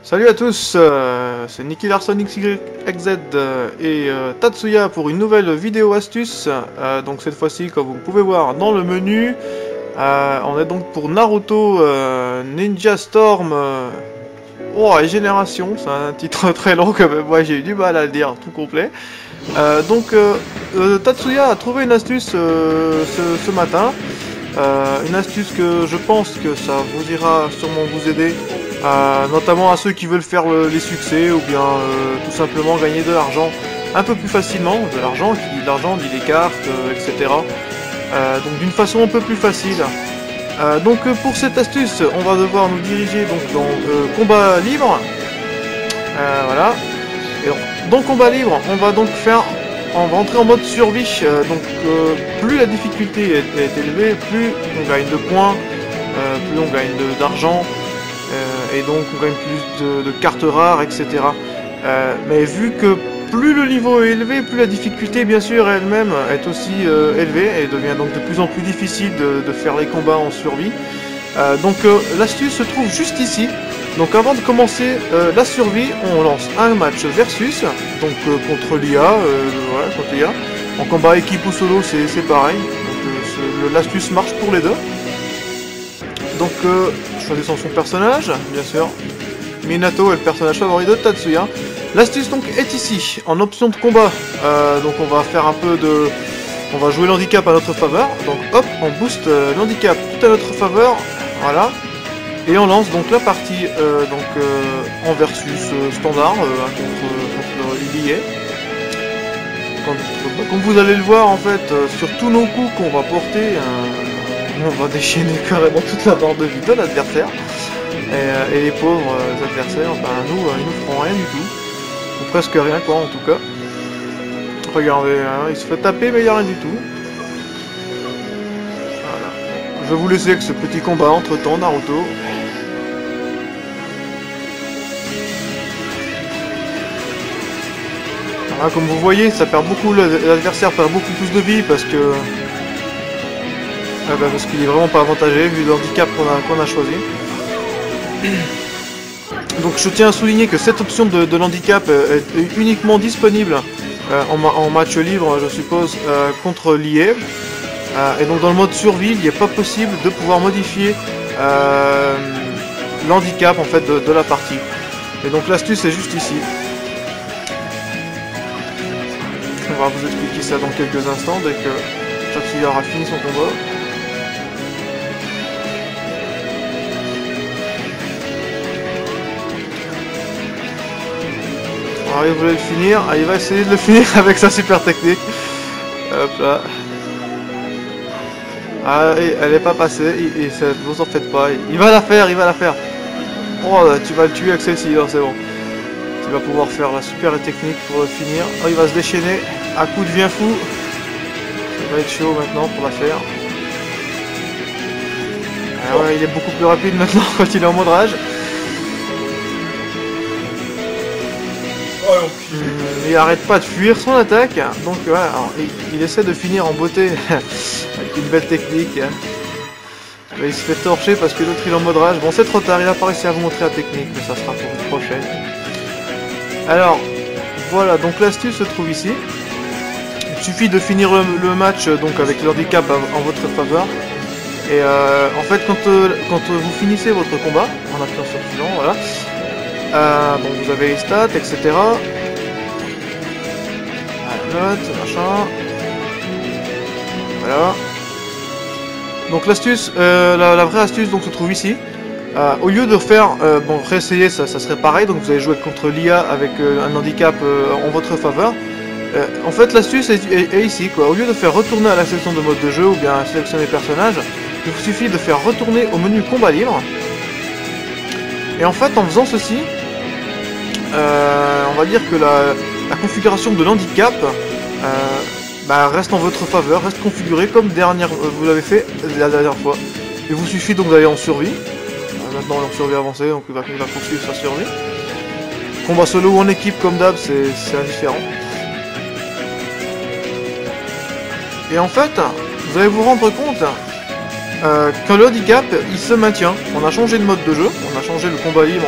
Salut à tous, c'est Nicky Larson XYZ et Tatsuya pour une nouvelle vidéo astuce. Donc cette fois-ci, comme vous pouvez voir dans le menu, on est donc pour Naruto Ninja Storm et Génération. C'est un titre très long quand même, moi j'ai eu du mal à le dire tout complet. Tatsuya a trouvé une astuce ce matin. Une astuce que je pense que ça vous ira sûrement vous aider. Notamment à ceux qui veulent faire les succès ou bien tout simplement gagner de l'argent un peu plus facilement, de l'argent, qui dit de l'argent dit des cartes, etc. Donc d'une façon un peu plus facile. Pour cette astuce, on va devoir nous diriger donc dans combat libre. Voilà. Et dans combat libre, on va entrer en mode survie. Plus la difficulté est élevée, plus on gagne de points, plus on gagne d'argent. Et donc on gagne plus de cartes rares, etc. Mais vu que plus le niveau est élevé, plus la difficulté bien sûr elle-même est aussi élevée et devient donc de plus en plus difficile de faire les combats en survie. L'astuce se trouve juste ici. Donc avant de commencer la survie, on lance un match versus, donc contre l'IA, contre l'IA. En combat équipe ou solo c'est pareil, l'astuce marche pour les deux. Donc choisissons son personnage, bien sûr. Minato est le personnage favori de Tatsuya. L'astuce donc est ici, en option de combat. On va faire un peu de... On va jouer l'handicap à notre faveur. Donc hop, on booste l'handicap tout à notre faveur. Voilà. Et on lance donc la partie en versus standard contre l'IA. Comme vous allez le voir en fait, sur tous nos coups qu'on va porter, on va déchaîner carrément toute la barre de vie de l'adversaire. Et les pauvres adversaires, ils nous feront rien du tout. Ou presque rien quoi en tout cas. Regardez, il se fait taper mais il n'y a rien du tout. Voilà. Je vais vous laisser avec ce petit combat entre temps, Naruto. Voilà, comme vous voyez, l'adversaire perd beaucoup plus de vie parce que... parce qu'il est vraiment pas avantagé vu le handicap qu'on a choisi. Donc je tiens à souligner que cette option de l'handicap est uniquement disponible en match libre, je suppose, contre l'IA. Et donc dans le mode survie, il n'est pas possible de pouvoir modifier l'handicap en fait de la partie. Et donc l'astuce est juste ici. On va vous expliquer ça dans quelques instants dès que Tatsuya aura fini son combat. Alors il voulait le finir, il va essayer de le finir avec sa super technique. Hop là. Ah, elle est pas passée, vous en faites pas, il va la faire, Oh, tu vas le tuer avec celle-ci, c'est bon. Tu vas pouvoir faire la super technique pour le finir. Oh, il va se déchaîner à coup de bien fou. Ça va être chaud maintenant pour la faire. Ah ouais, il est beaucoup plus rapide maintenant quand il est en mode rage. Il arrête pas de fuir son attaque, donc ouais, alors, il essaie de finir en beauté avec une belle technique. Mais il se fait torcher parce que l'autre il est en mode rage. Bon, c'est trop tard, il a pas réussi à vous montrer la technique, mais ça sera pour une prochaine. Alors, voilà, donc l'astuce se trouve ici. Il suffit de finir le match donc avec l'handicap en votre faveur. Et en fait, quand vous finissez votre combat, en appuyant sur suivant, voilà. Vous avez les stats, etc. Note, machin. Voilà. Donc l'astuce, la vraie astuce donc se trouve ici. Au lieu de faire, réessayer, ça serait pareil. Donc vous allez jouer contre l'IA avec un handicap en votre faveur. En fait, l'astuce est ici, quoi. Au lieu de faire retourner à la section de mode de jeu ou bien sélectionner personnages, il vous suffit de faire retourner au menu combat libre. Et en fait, en faisant ceci, on va dire que la configuration de l'handicap reste en votre faveur, reste configurée comme vous l'avez fait la dernière fois. Il vous suffit donc d'aller en survie. Maintenant on est en survie avancée, donc il va poursuivre sa survie. Combat solo ou en équipe comme d'hab, c'est indifférent. Et en fait, vous allez vous rendre compte que le handicap, il se maintient. On a changé de mode de jeu, on a changé le combat libre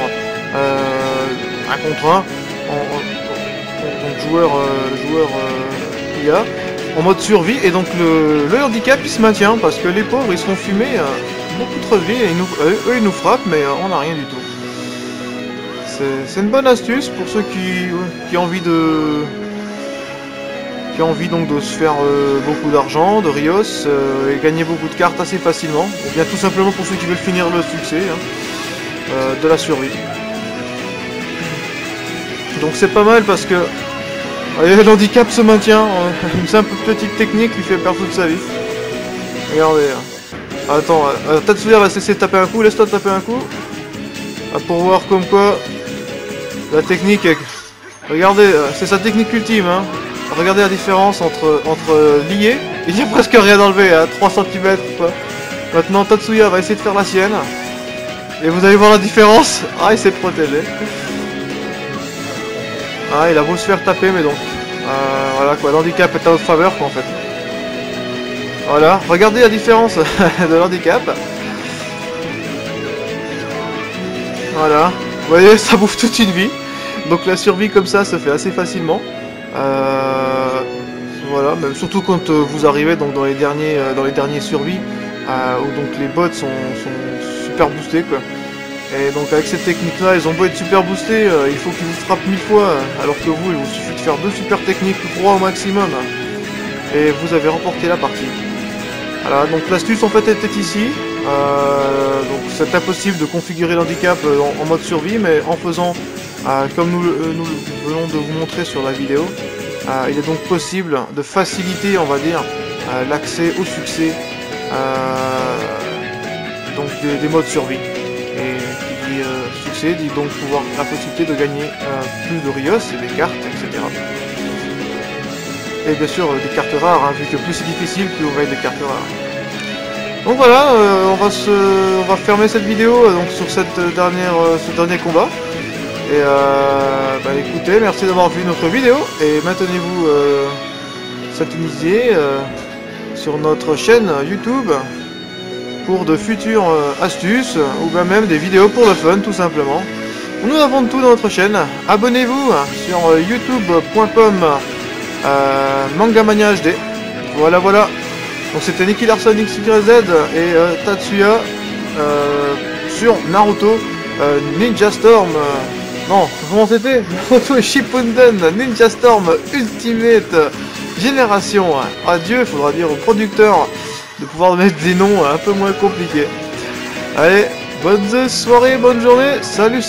1 contre 1, donc joueur IA, en mode survie, et donc le handicap il se maintient, parce que les pauvres ils se font fumer beaucoup trop de vie, et eux ils nous frappent, mais on n'a rien du tout. C'est une bonne astuce pour ceux qui ont envie donc de se faire beaucoup d'argent, de Rios, et gagner beaucoup de cartes assez facilement, ou bien tout simplement pour ceux qui veulent finir le succès de la survie. Donc c'est pas mal parce que l'handicap se maintient, une simple petite technique lui fait perdre toute sa vie. Regardez. Attends, Tatsuya va cesser de taper un coup, laisse-toi taper un coup. Pour voir comme quoi la technique est... Regardez, c'est sa technique ultime, hein. Regardez la différence entre lié, il n'y a presque rien enlevé, à 3 cm quoi. Maintenant Tatsuya va essayer de faire la sienne. Et vous allez voir la différence. Ah, il s'est protégé. Ah, il a beau se faire taper, mais donc... voilà quoi, l'handicap est à notre faveur quoi en fait. Voilà, regardez la différence de l'handicap. Voilà, vous voyez, ça bouffe toute une vie. Donc la survie comme ça se fait assez facilement. Voilà, même surtout quand vous arrivez donc dans les derniers survies où donc les bots sont super boostés quoi. Et donc avec cette technique là, ils ont beau être super boostés, il faut qu'ils vous frappent 1000 fois, alors que vous, il vous suffit de faire 2 super techniques, 3 au maximum, et vous avez remporté la partie. Voilà, donc l'astuce en fait était ici. Donc c'est impossible de configurer l'handicap en mode survie, mais en faisant comme nous venons de vous montrer sur la vidéo, il est donc possible de faciliter, on va dire, l'accès au succès donc des modes survie. Et qui dit succès dit donc pouvoir la possibilité de gagner plus de Rios et des cartes, etc. Et bien sûr des cartes rares, hein, vu que plus c'est difficile, plus on va être des cartes rares. Donc voilà, on va fermer cette vidéo donc sur ce dernier combat. Et bah écoutez, merci d'avoir vu notre vidéo et maintenez-vous syntonisés sur notre chaîne YouTube pour de futures astuces ou bien même des vidéos pour le fun tout simplement. Nous avons tout dans notre chaîne. Abonnez-vous sur youtube.com Mangamania HD. Voilà. Donc c'était Nicky Larson XYZ et Tatsuya sur Naruto Ninja Storm. Non, comment c'était? Naruto Shippuden Ninja Storm Ultimate Génération. Adieu, il faudra dire au producteur de pouvoir mettre des noms un peu moins compliqués. Allez, bonne soirée, bonne journée, salut